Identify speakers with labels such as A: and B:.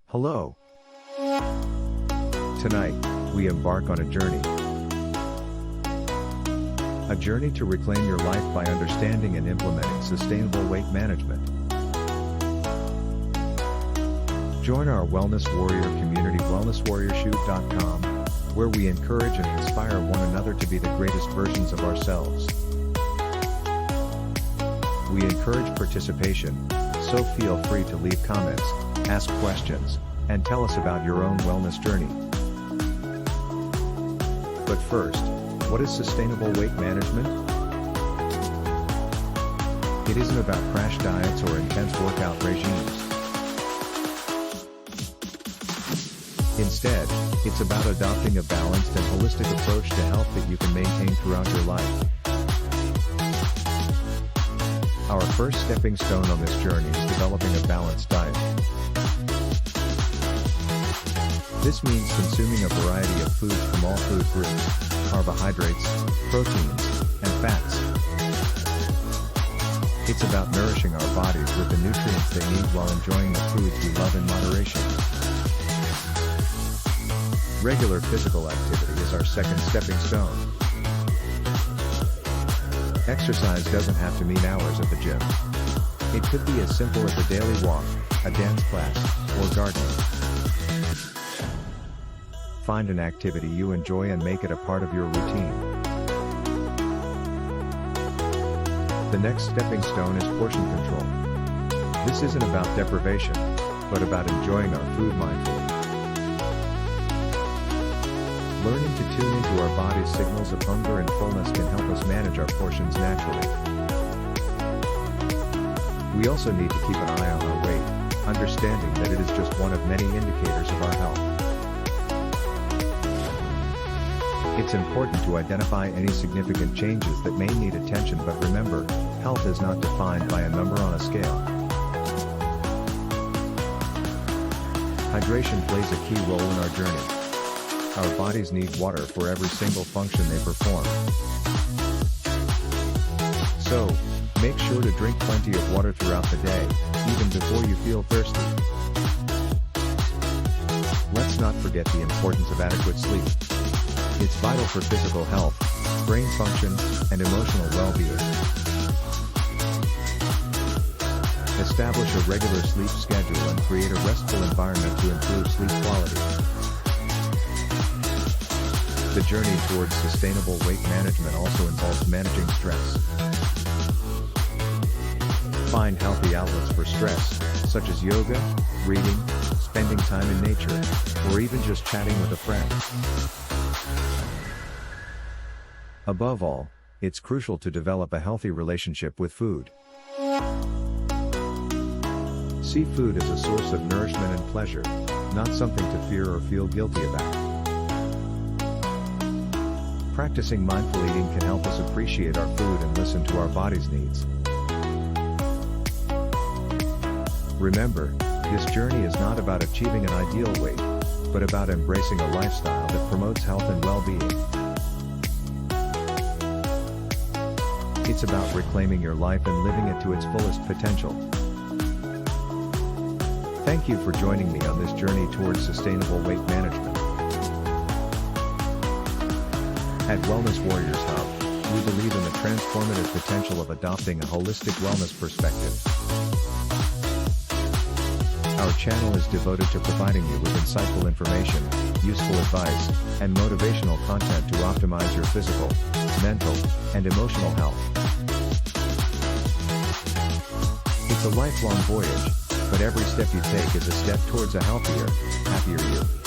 A: Hello. Tonight, we embark on a journey. A journey to reclaim your life by understanding and implementing sustainable weight management. Join our Wellness Warrior community wellnesswarriorshoot.com, where we encourage and inspire one another to be the greatest versions of ourselves. We encourage participation, so feel free to leave comments, ask questions, and tell us about your own wellness journey. But first, what is sustainable weight management? It isn't about crash diets or intense workout regimes. Instead, it's about adopting a balanced and holistic approach to health that you can maintain throughout your life. Our first stepping stone on this journey is developing a balanced diet. This means consuming a variety of foods from all food groups, carbohydrates, proteins, and fats. It's about nourishing our bodies with the nutrients they need while enjoying the foods we love in moderation. Regular physical activity is our second stepping stone. Exercise doesn't have to mean hours at the gym. It could be as simple as a daily walk, a dance class, or gardening. Find an activity you enjoy and make it a part of your routine. The next stepping stone is portion control. This isn't about deprivation, but about enjoying our food mindfully. Learning to tune into our body's signals of hunger and fullness can help us manage our portions naturally. We also need to keep an eye on our weight, understanding that it is just one of many indicators of our health. It's important to identify any significant changes that may need attention, but remember, health is not defined by a number on a scale. Hydration plays a key role in our journey. Our bodies need water for every single function they perform. So, make sure to drink plenty of water throughout the day, even before you feel thirsty. Let's not forget the importance of adequate sleep. It's vital for physical health, brain function, and emotional well-being. Establish a regular sleep schedule and create a restful environment to improve sleep quality. The journey towards sustainable weight management also involves managing stress. Find healthy outlets for stress, such as yoga, reading, spending time in nature, or even just chatting with a friend. Above all, it's crucial to develop a healthy relationship with food. See food as a source of nourishment and pleasure, not something to fear or feel guilty about. Practicing mindful eating can help us appreciate our food and listen to our body's needs. Remember, this journey is not about achieving an ideal weight, but about embracing a lifestyle that promotes health and well-being. It's about reclaiming your life and living it to its fullest potential. Thank you for joining me on this journey towards sustainable weight management. At Wellness Warriors Hub, we believe in the transformative potential of adopting a holistic wellness perspective. Our channel is devoted to providing you with insightful information, useful advice, and motivational content to optimize your physical, mental, and emotional health. It's a lifelong voyage, but every step you take is a step towards a healthier, happier you.